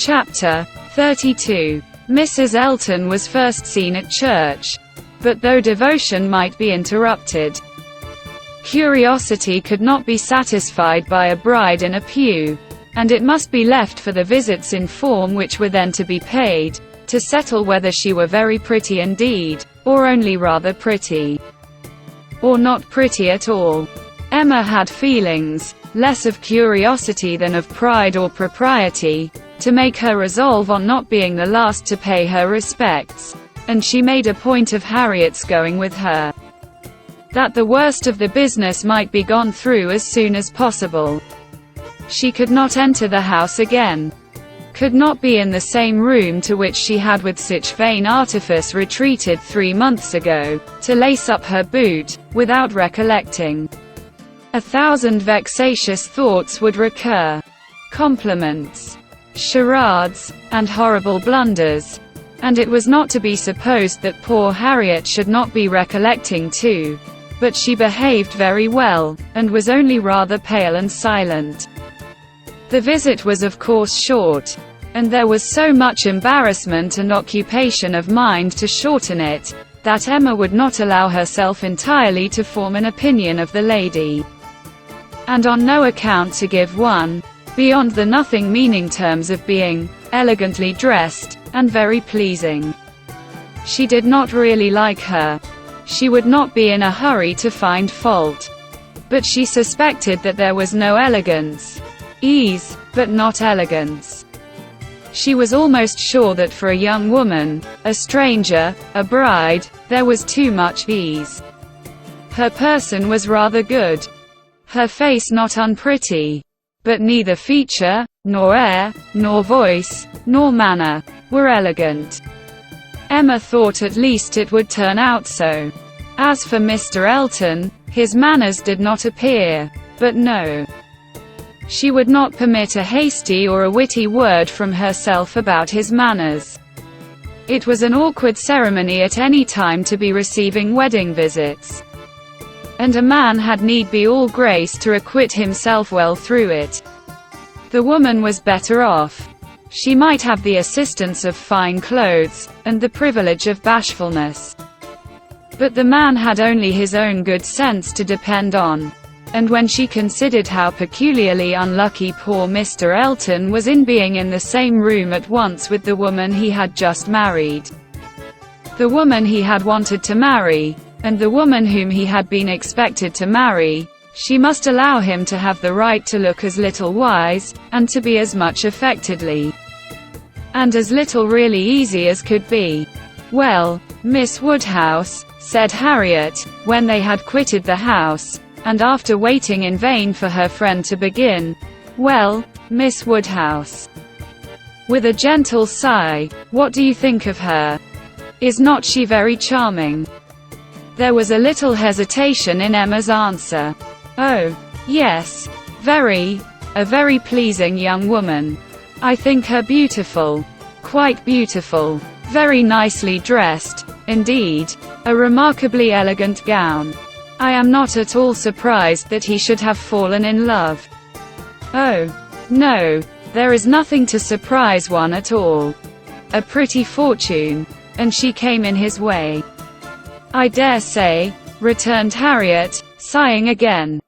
Chapter 32. Mrs. Elton was first seen at church. But though devotion might be interrupted, curiosity could not be satisfied by a bride in a pew, and it must be left for the visits in form which were then to be paid, to settle whether she were very pretty indeed, or only rather pretty, or not pretty at all. Emma had feelings, less of curiosity than of pride or propriety, to make her resolve on not being the last to pay her respects, and she made a point of Harriet's going with her, that the worst of the business might be gone through as soon as possible. She could not enter the house again, could not be in the same room to which she had with such vain artifice retreated 3 months ago, to lace up her boot, without recollecting. 1,000 vexatious thoughts would recur. Compliments, charades, and horrible blunders. And it was not to be supposed that poor Harriet should not be recollecting too. But she behaved very well, and was only rather pale and silent. The visit was of course short, and there was so much embarrassment and occupation of mind to shorten it, that Emma would not allow herself entirely to form an opinion of the lady, and on no account to give one, beyond the nothing meaning terms of being elegantly dressed, and very pleasing. She did not really like her. She would not be in a hurry to find fault. But she suspected that there was no elegance. Ease, but not elegance. She was almost sure that for a young woman, a stranger, a bride, there was too much ease. Her person was rather good. Her face not unpretty. But neither feature, nor air, nor voice, nor manner, were elegant. Emma thought at least it would turn out so. As for Mr. Elton, his manners did not appear. But no. She would not permit a hasty or a witty word from herself about his manners. It was an awkward ceremony at any time to be receiving wedding visits, and a man had need be all grace to acquit himself well through it. The woman was better off. She might have the assistance of fine clothes, and the privilege of bashfulness. But the man had only his own good sense to depend on. And when she considered how peculiarly unlucky poor Mr. Elton was in being in the same room at once with the woman he had just married, the woman he had wanted to marry, and the woman whom he had been expected to marry, she must allow him to have the right to look as little wise, and to be as much affectedly, and as little really easy as could be. "Well, Miss Woodhouse," said Harriet, when they had quitted the house, and after waiting in vain for her friend to begin, "Well, Miss Woodhouse," with a gentle sigh, "what do you think of her? Is not she very charming?" There was a little hesitation in Emma's answer. "Oh, yes, a very pleasing young woman. I think her beautiful, quite beautiful, very nicely dressed, indeed, a remarkably elegant gown. I am not at all surprised that he should have fallen in love." "Oh, no, there is nothing to surprise one at all. A pretty fortune, and she came in his way." "I dare say," returned Harriet, sighing again.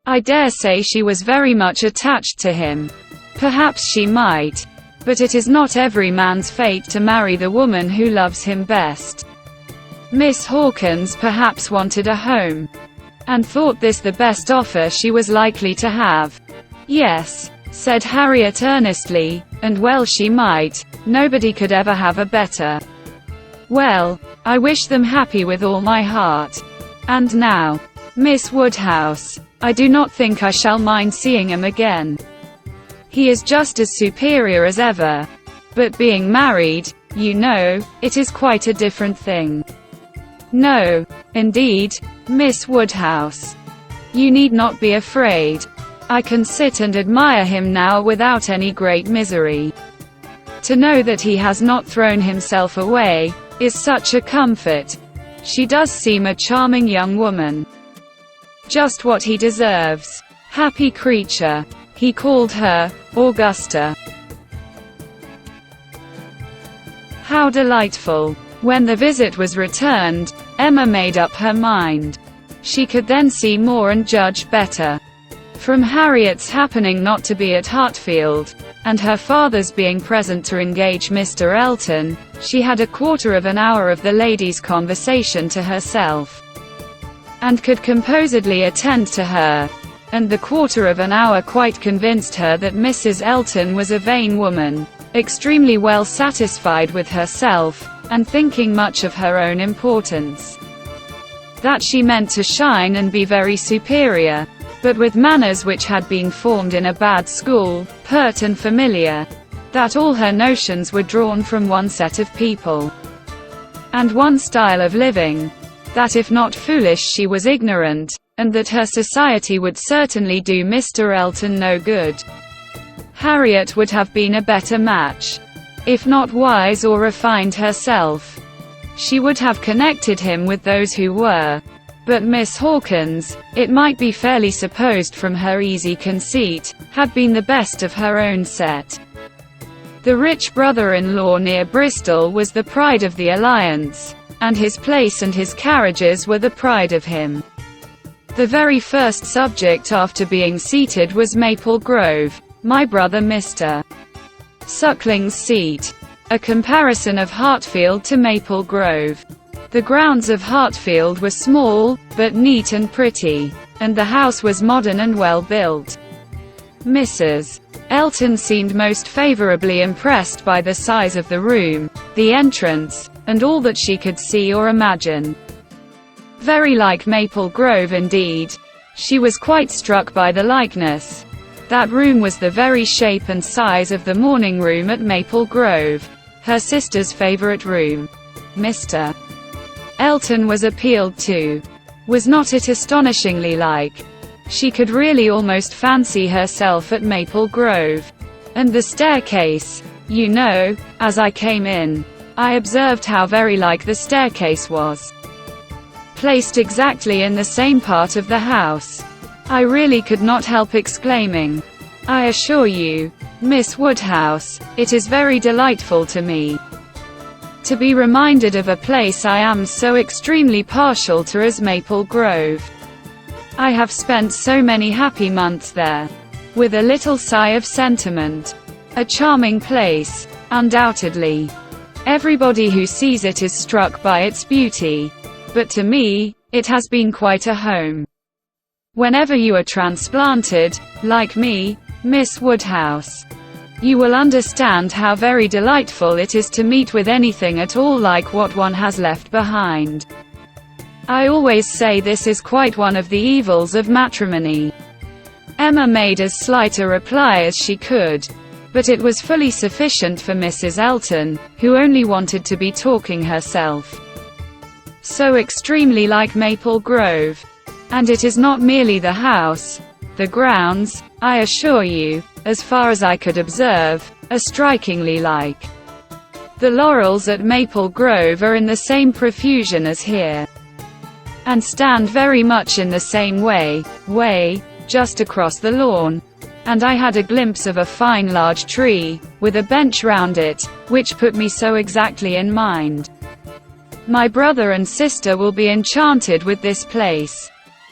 "I dare say she was very much attached to him. Perhaps she might. But it is not every man's fate to marry the woman who loves him best. Miss Hawkins perhaps wanted a home, and thought this the best offer she was likely to have." "Yes," said Harriet earnestly, "and well she might. Nobody could ever have a better. Well, I wish them happy with all my heart. And now, Miss Woodhouse, I do not think I shall mind seeing him again. He is just as superior as ever. But being married, you know, it is quite a different thing." "No, indeed, Miss Woodhouse. You need not be afraid. I can sit and admire him now without any great misery. To know that he has not thrown himself away, is such a comfort. She does seem a charming young woman. Just what he deserves. Happy creature." He called her Augusta. How delightful! When the visit was returned, Emma made up her mind. She could then see more and judge better. From Harriet's happening not to be at Hartfield, and her father's being present to engage Mr. Elton, she had a quarter of an hour of the lady's conversation to herself, and could composedly attend to her. And the quarter of an hour quite convinced her that Mrs. Elton was a vain woman, extremely well satisfied with herself, and thinking much of her own importance. That she meant to shine and be very superior, but with manners which had been formed in a bad school, pert and familiar. That all her notions were drawn from one set of people, and one style of living. That if not foolish she was ignorant, and that her society would certainly do Mr. Elton no good. Harriet would have been a better match. If not wise or refined herself, she would have connected him with those who were. But Miss Hawkins, it might be fairly supposed from her easy conceit, had been the best of her own set. The rich brother-in-law near Bristol was the pride of the alliance, and his place and his carriages were the pride of him. The very first subject after being seated was Maple Grove, my brother Mr. Suckling's seat. A comparison of Hartfield to Maple Grove. The grounds of Hartfield were small, but neat and pretty, and the house was modern and well built. Mrs. Elton seemed most favorably impressed by the size of the room, the entrance, and all that she could see or imagine. Very like Maple Grove indeed. She was quite struck by the likeness. That room was the very shape and size of the morning room at Maple Grove, her sister's favorite room. Mr. Elton was appealed to. Was not it astonishingly like? She could really almost fancy herself at Maple Grove. And the staircase, you know, as I came in, I observed how very like the staircase was. Placed exactly in the same part of the house. I really could not help exclaiming, I assure you, Miss Woodhouse, it is very delightful to me to be reminded of a place I am so extremely partial to as Maple Grove. I have spent so many happy months there. With a little sigh of sentiment. A charming place, undoubtedly. Everybody who sees it is struck by its beauty. But to me, it has been quite a home. Whenever you are transplanted, like me, Miss Woodhouse, you will understand how very delightful it is to meet with anything at all like what one has left behind. I always say this is quite one of the evils of matrimony. Emma made as slight a reply as she could, but it was fully sufficient for Mrs. Elton, who only wanted to be talking herself. So extremely like Maple Grove. And it is not merely the house, the grounds, I assure you, as far as I could observe, are strikingly like. The laurels at Maple Grove are in the same profusion as here, and stand very much in the same way, just across the lawn. And I had a glimpse of a fine large tree, with a bench round it, which put me so exactly in mind. My brother and sister will be enchanted with this place.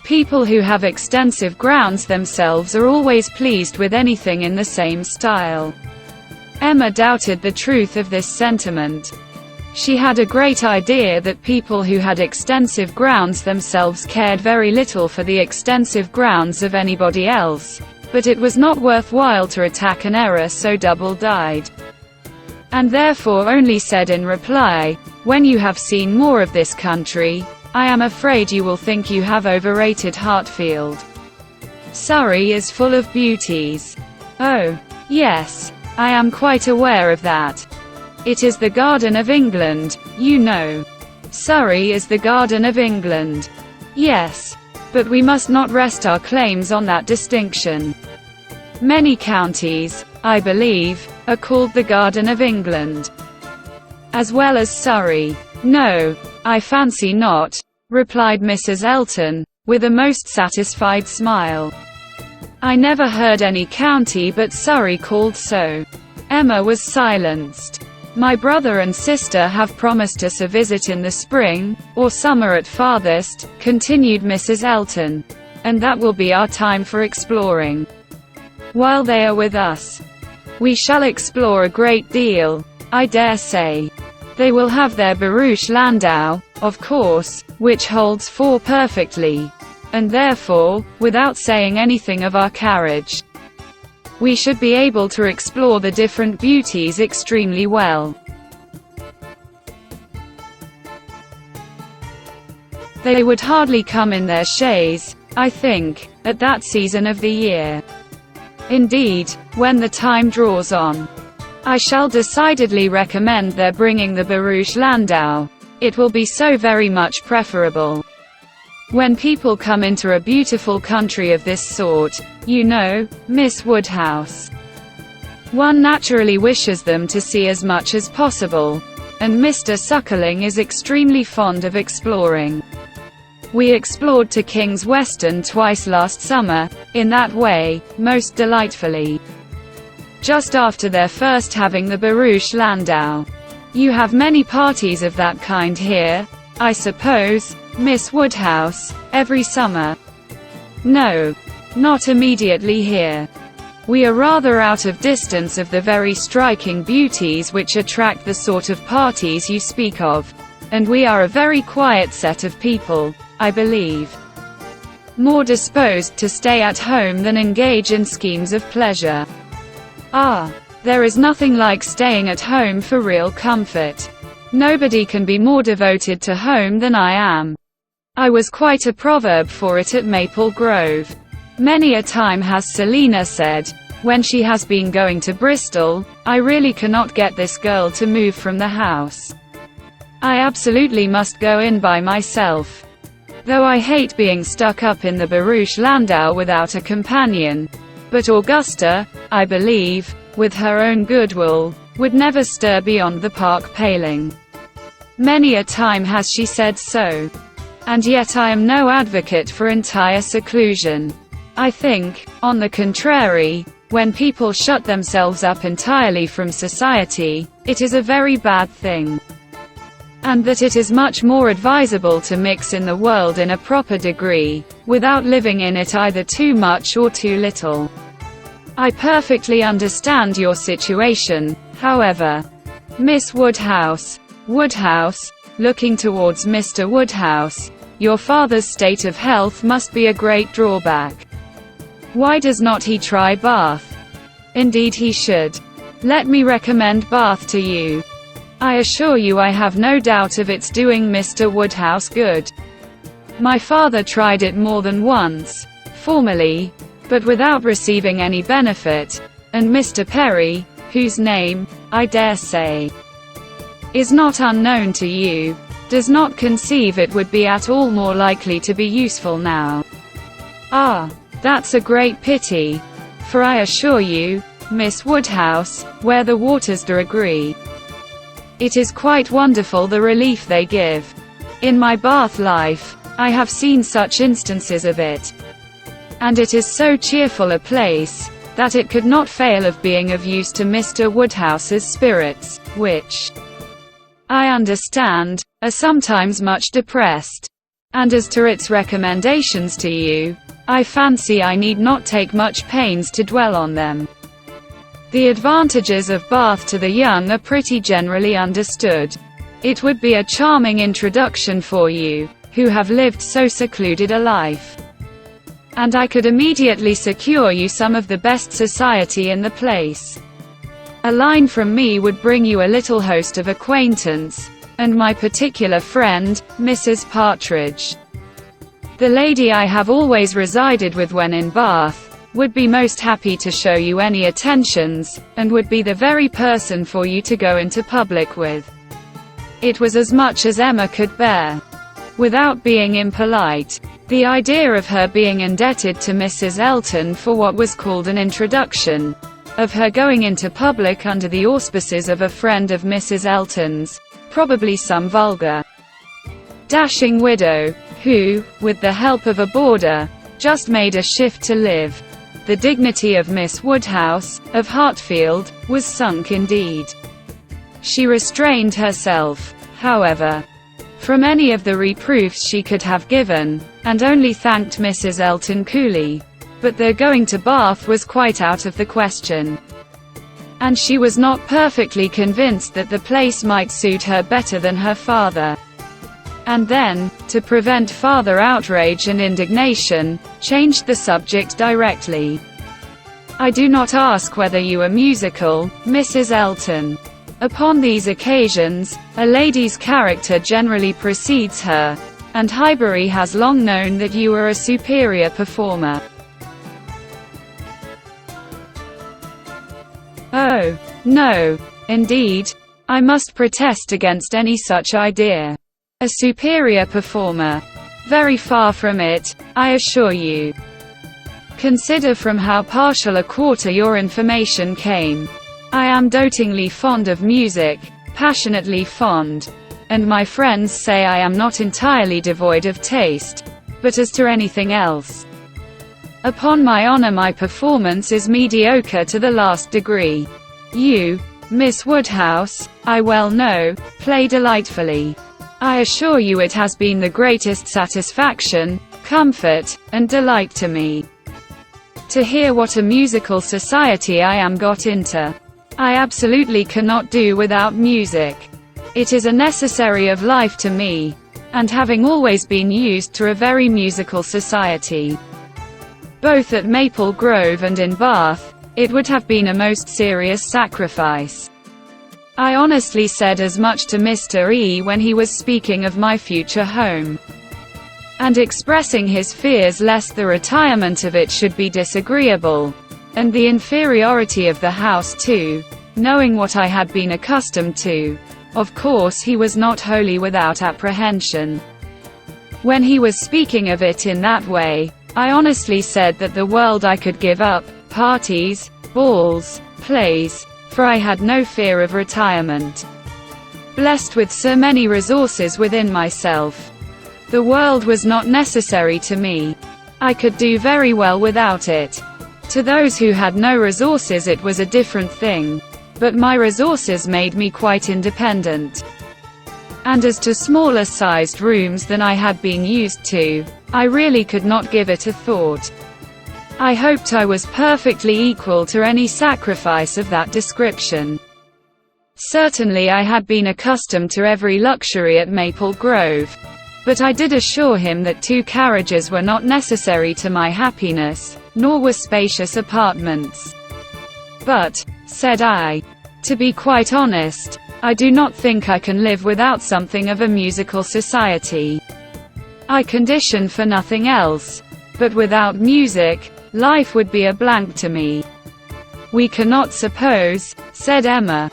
People who have extensive grounds themselves are always pleased with anything in the same style. Emma doubted the truth of this sentiment. She had a great idea that people who had extensive grounds themselves cared very little for the extensive grounds of anybody else, but it was not worthwhile to attack an error so double-dyed. And therefore only said in reply, when you have seen more of this country, I am afraid you will think you have overrated Hartfield. Surrey is full of beauties. Oh, yes, I am quite aware of that. It is the Garden of England, you know. Surrey is the Garden of England. Yes, but we must not rest our claims on that distinction. Many counties, I believe, are called the Garden of England, as well as Surrey. No, I fancy not, replied Mrs. Elton, with a most satisfied smile. I never heard any county but Surrey called so. Emma was silenced. My brother and sister have promised us a visit in the spring, or summer at farthest, continued Mrs. Elton. And that will be our time for exploring. While they are with us, we shall explore a great deal, I dare say. They will have their barouche landau, of course, which holds 4 perfectly. And therefore, without saying anything of our carriage, we should be able to explore the different beauties extremely well. They would hardly come in their chaise, I think, at that season of the year. Indeed, when the time draws on, I shall decidedly recommend their bringing the barouche landau. It will be so very much preferable. When people come into a beautiful country of this sort, you know, Miss Woodhouse, one naturally wishes them to see as much as possible. And Mr. Suckling is extremely fond of exploring. We explored to King's Weston twice last summer, in that way, most delightfully. Just after their first having the barouche landau. You have many parties of that kind here, I suppose, Miss Woodhouse, every summer? No. Not immediately here. We are rather out of distance of the very striking beauties which attract the sort of parties you speak of. And we are a very quiet set of people, I believe. More disposed to stay at home than engage in schemes of pleasure. Ah, there is nothing like staying at home for real comfort. Nobody can be more devoted to home than I am. I was quite a proverb for it at Maple Grove. Many a time has Selina said, when she has been going to Bristol, I really cannot get this girl to move from the house. I absolutely must go in by myself. Though I hate being stuck up in the barouche landau without a companion. But Augusta, I believe, with her own goodwill, would never stir beyond the park paling. Many a time has she said so. And yet I am no advocate for entire seclusion. I think, on the contrary, when people shut themselves up entirely from society, it is a very bad thing. And that it is much more advisable to mix in the world in a proper degree, without living in it either too much or too little. I perfectly understand your situation, however. Miss Woodhouse, looking towards Mr. Woodhouse, your father's state of health must be a great drawback. Why does not he try Bath? Indeed he should. Let me recommend Bath to you. I assure you I have no doubt of its doing Mr. Woodhouse good. My father tried it more than once, formerly, but without receiving any benefit, and Mr. Perry, whose name, I dare say, is not unknown to you, does not conceive it would be at all more likely to be useful now. Ah, that's a great pity, for I assure you, Miss Woodhouse, where the waters do agree, it is quite wonderful the relief they give. In my Bath life, I have seen such instances of it. And it is so cheerful a place, that it could not fail of being of use to Mr. Woodhouse's spirits, which, I understand, are sometimes much depressed. And as to its recommendations to you, I fancy I need not take much pains to dwell on them. The advantages of Bath to the young are pretty generally understood. It would be a charming introduction for you, who have lived so secluded a life. And I could immediately secure you some of the best society in the place. A line from me would bring you a little host of acquaintance, and my particular friend, Mrs. Partridge, the lady I have always resided with when in Bath, would be most happy to show you any attentions, and would be the very person for you to go into public with. It was as much as Emma could bear. Without being impolite, the idea of her being indebted to Mrs. Elton for what was called an introduction, of her going into public under the auspices of a friend of Mrs. Elton's, probably some vulgar, dashing widow, who, with the help of a boarder, just made a shift to live. The dignity of Miss Woodhouse, of Hartfield, was sunk indeed. She restrained herself, however, from any of the reproofs she could have given, and only thanked Mrs. Elton coolly. But their going to Bath was quite out of the question. And she was not perfectly convinced that the place might suit her better than her father. And then, to prevent farther outrage and indignation, changed the subject directly. "I do not ask whether you are musical, Mrs. Elton. Upon these occasions, a lady's character generally precedes her, and Highbury has long known that you are a superior performer." "Oh, no. Indeed. I must protest against any such idea. A superior performer? Very far from it, I assure you. Consider from how partial a quarter your information came. I am dotingly fond of music, passionately fond. And my friends say I am not entirely devoid of taste. But as to anything else, upon my honor, my performance is mediocre to the last degree. You, Miss Woodhouse, I well know, play delightfully. I assure you it has been the greatest satisfaction, comfort, and delight to me to hear what a musical society I am got into. I absolutely cannot do without music. It is a necessary of life to me, and having always been used to a very musical society, both at Maple Grove and in Bath, it would have been a most serious sacrifice. I honestly said as much to Mr. E. when he was speaking of my future home, and expressing his fears lest the retirement of it should be disagreeable, and the inferiority of the house too, knowing what I had been accustomed to. Of course he was not wholly without apprehension. When he was speaking of it in that way, I honestly said that the world I could give up, parties, balls, plays, for I had no fear of retirement. Blessed with so many resources within myself, the world was not necessary to me. I could do very well without it. To those who had no resources it was a different thing, but my resources made me quite independent. And as to smaller sized rooms than I had been used to, I really could not give it a thought. I hoped I was perfectly equal to any sacrifice of that description. Certainly I had been accustomed to every luxury at Maple Grove, but I did assure him that 2 carriages were not necessary to my happiness, nor were spacious apartments. "But," said I, "to be quite honest, I do not think I can live without something of a musical society. I condition for nothing else, but without music, life would be a blank to me." "We cannot suppose," said Emma,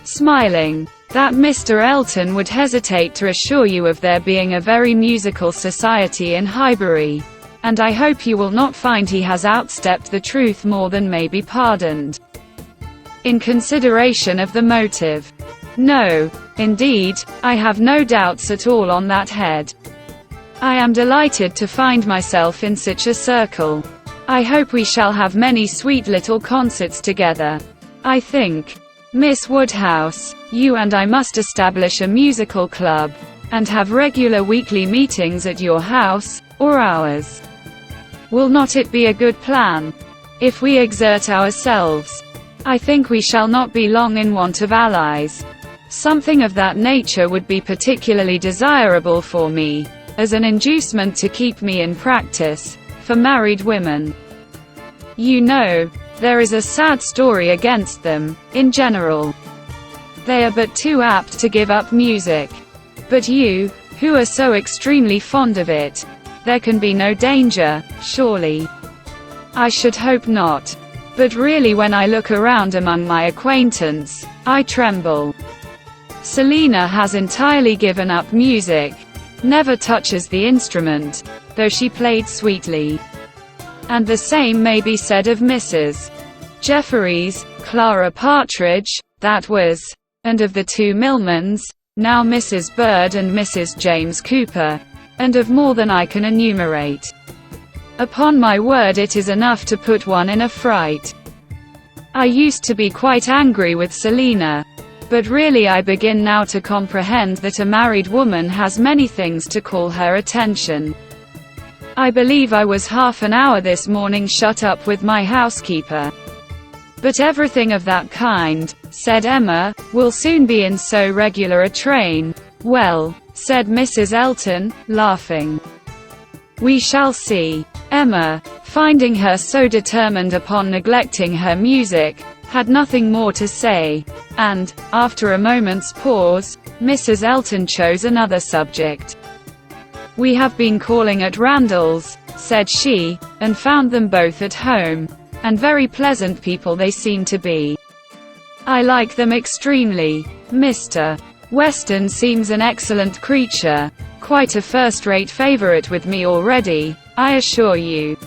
smiling, "that Mr. Elton would hesitate to assure you of there being a very musical society in Highbury, and I hope you will not find he has outstepped the truth more than may be pardoned. In consideration of the motive. No, indeed, I have no doubts at all on that head. I am delighted to find myself in such a circle. I hope we shall have many sweet little concerts together. I think, Miss Woodhouse, you and I must establish a musical club, and have regular weekly meetings at your house, or ours. Will not it be a good plan? If we exert ourselves, I think we shall not be long in want of allies. Something of that nature would be particularly desirable for me, as an inducement to keep me in practice, for married women. You know, there is a sad story against them, in general. They are but too apt to give up music. But you, who are so extremely fond of it, there can be no danger, surely." "I should hope not. But really when I look around among my acquaintance, I tremble. Selina has entirely given up music, never touches the instrument, though she played sweetly. And the same may be said of Mrs. Jefferies, Clara Partridge, that was, and of the 2 Millmans, now Mrs. Bird and Mrs. James Cooper, and of more than I can enumerate. Upon my word it is enough to put one in a fright. I used to be quite angry with Selina, But really I begin now to comprehend that a married woman has many things to call her attention. I believe I was half an hour this morning shut up with my housekeeper. But everything of that kind, said Emma, will soon be in so regular a train. Well, said Mrs. Elton, laughing. We shall see. Emma, finding her so determined upon neglecting her music, had nothing more to say, and, after a moment's pause, Mrs. Elton chose another subject. We have been calling at Randall's, said she, and found them both at home, and very pleasant people they seem to be. I like them extremely. Mr. Weston seems an excellent creature, quite a first-rate favorite with me already, I assure you.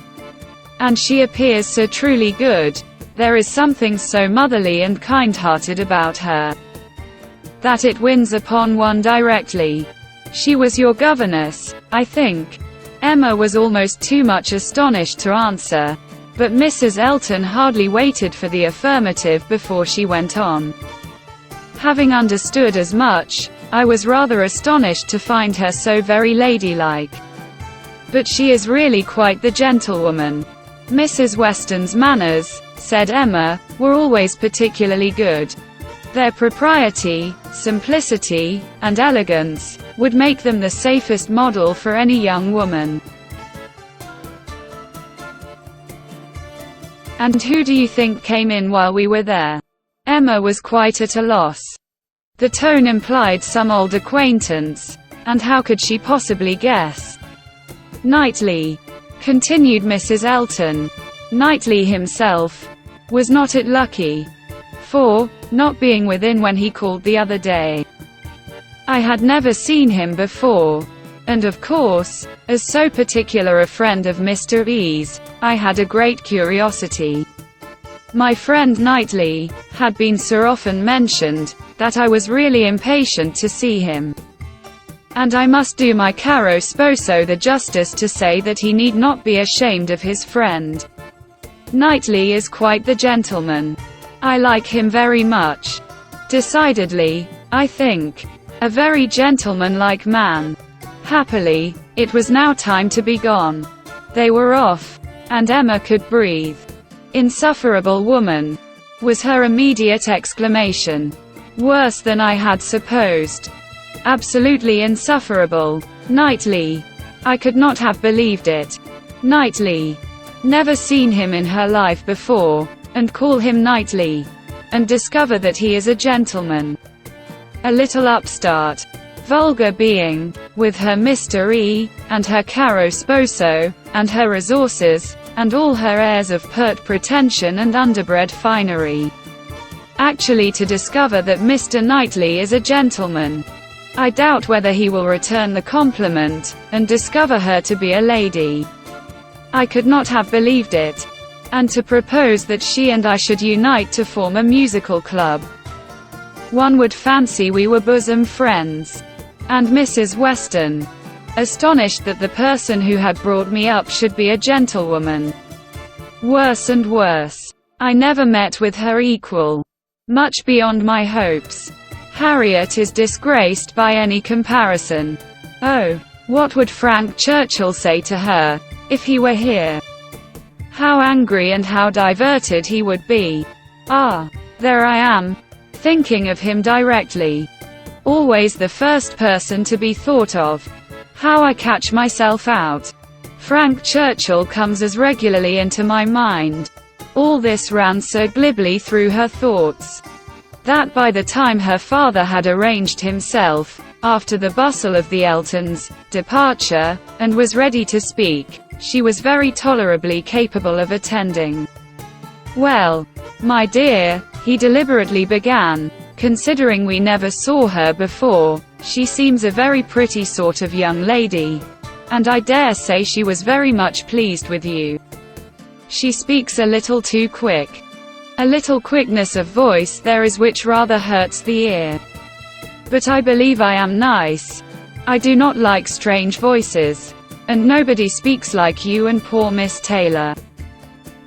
And she appears so truly good. There is something so motherly and kind-hearted about her, that it wins upon one directly. She was your governess, I think? Emma was almost too much astonished to answer, but Mrs. Elton hardly waited for the affirmative before she went on. Having understood as much, I was rather astonished to find her so very ladylike. But she is really quite the gentlewoman. Mrs. Weston's manners, said Emma, were always particularly good. Their propriety, simplicity, and elegance would make them the safest model for any young woman. And who do you think came in while we were there? Emma was quite at a loss. The tone implied some old acquaintance, and how could she possibly guess? Knightley, continued Mrs. Elton. Knightley himself. Was not it lucky? For, not being within when he called the other day. I had never seen him before, and of course, as so particular a friend of Mr. E.'s, I had a great curiosity. My friend Knightley had been so often mentioned, that I was really impatient to see him. And I must do my caro sposo the justice to say that he need not be ashamed of his friend. Knightley is quite the gentleman. I like him very much. Decidedly, I think. A very gentlemanlike man. Happily, it was now time to be gone. They were off, and Emma could breathe. Insufferable woman, was her immediate exclamation. Worse than I had supposed. Absolutely insufferable. Knightley. I could not have believed it. Knightley. Never seen him in her life before, and call him Knightley, and discover that he is a gentleman. A little upstart. Vulgar being, with her Mr. E., and her caro sposo, and her resources, and all her airs of pert pretension and underbred finery. Actually to discover that Mr. Knightley is a gentleman. I doubt whether he will return the compliment, and discover her to be a lady. I could not have believed it. And to propose that she and I should unite to form a musical club. One would fancy we were bosom friends. And Mrs. Weston, astonished that the person who had brought me up should be a gentlewoman. Worse and worse. I never met with her equal. Much beyond my hopes. Harriet is disgraced by any comparison. Oh, what would Frank Churchill say to her, if he were here? How angry and how diverted he would be. Ah, there I am, thinking of him directly. Always the first person to be thought of. How I catch myself out. Frank Churchill comes as regularly into my mind. All this ran so glibly through her thoughts, that by the time her father had arranged himself, after the bustle of the Eltons' departure, and was ready to speak, she was very tolerably capable of attending. Well, my dear, he deliberately began, considering we never saw her before, she seems a very pretty sort of young lady, and I dare say she was very much pleased with you. She speaks a little too quick. A little quickness of voice there is which rather hurts the ear. But I believe I am nice. I do not like strange voices. And nobody speaks like you and poor Miss Taylor.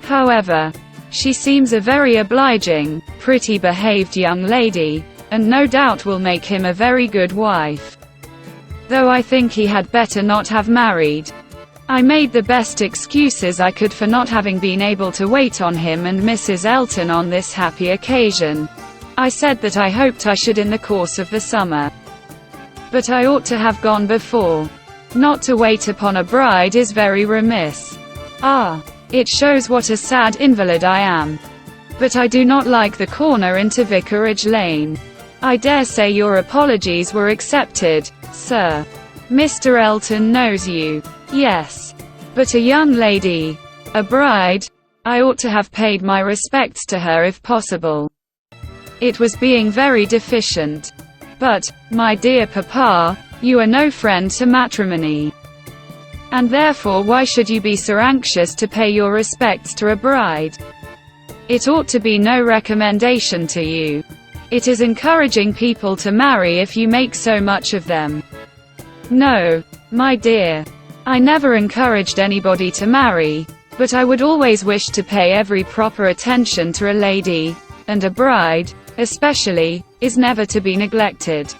However, she seems a very obliging, pretty behaved young lady, and no doubt will make him a very good wife. Though I think he had better not have married. I made the best excuses I could for not having been able to wait on him and Mrs. Elton on this happy occasion. I said that I hoped I should in the course of the summer. But I ought to have gone before. Not to wait upon a bride is very remiss. Ah, it shows what a sad invalid I am. But I do not like the corner into Vicarage Lane. I dare say your apologies were accepted, sir. Mr. Elton knows you. Yes. But a young lady, a bride, I ought to have paid my respects to her if possible. It was being very deficient. But, my dear papa, you are no friend to matrimony. And therefore why should you be so anxious to pay your respects to a bride? It ought to be no recommendation to you. It is encouraging people to marry if you make so much of them. No, my dear. I never encouraged anybody to marry, but I would always wish to pay every proper attention to a lady, and a bride, especially, is never to be neglected.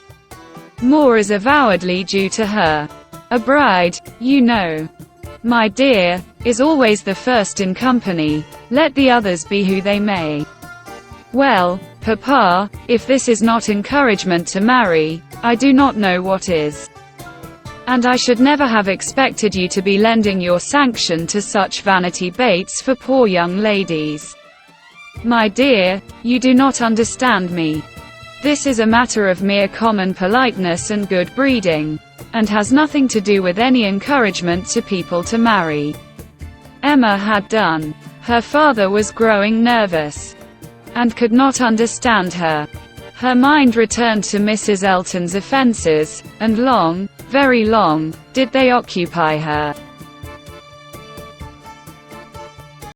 More is avowedly due to her. A bride, you know, my dear, is always the first in company, let the others be who they may. Well, papa, if this is not encouragement to marry, I do not know what is. And I should never have expected you to be lending your sanction to such vanity baits for poor young ladies. My dear, you do not understand me. This is a matter of mere common politeness and good breeding, and has nothing to do with any encouragement to people to marry. Emma had done. Her father was growing nervous, and could not understand her. Her mind returned to Mrs. Elton's offences, and long, very long, did they occupy her.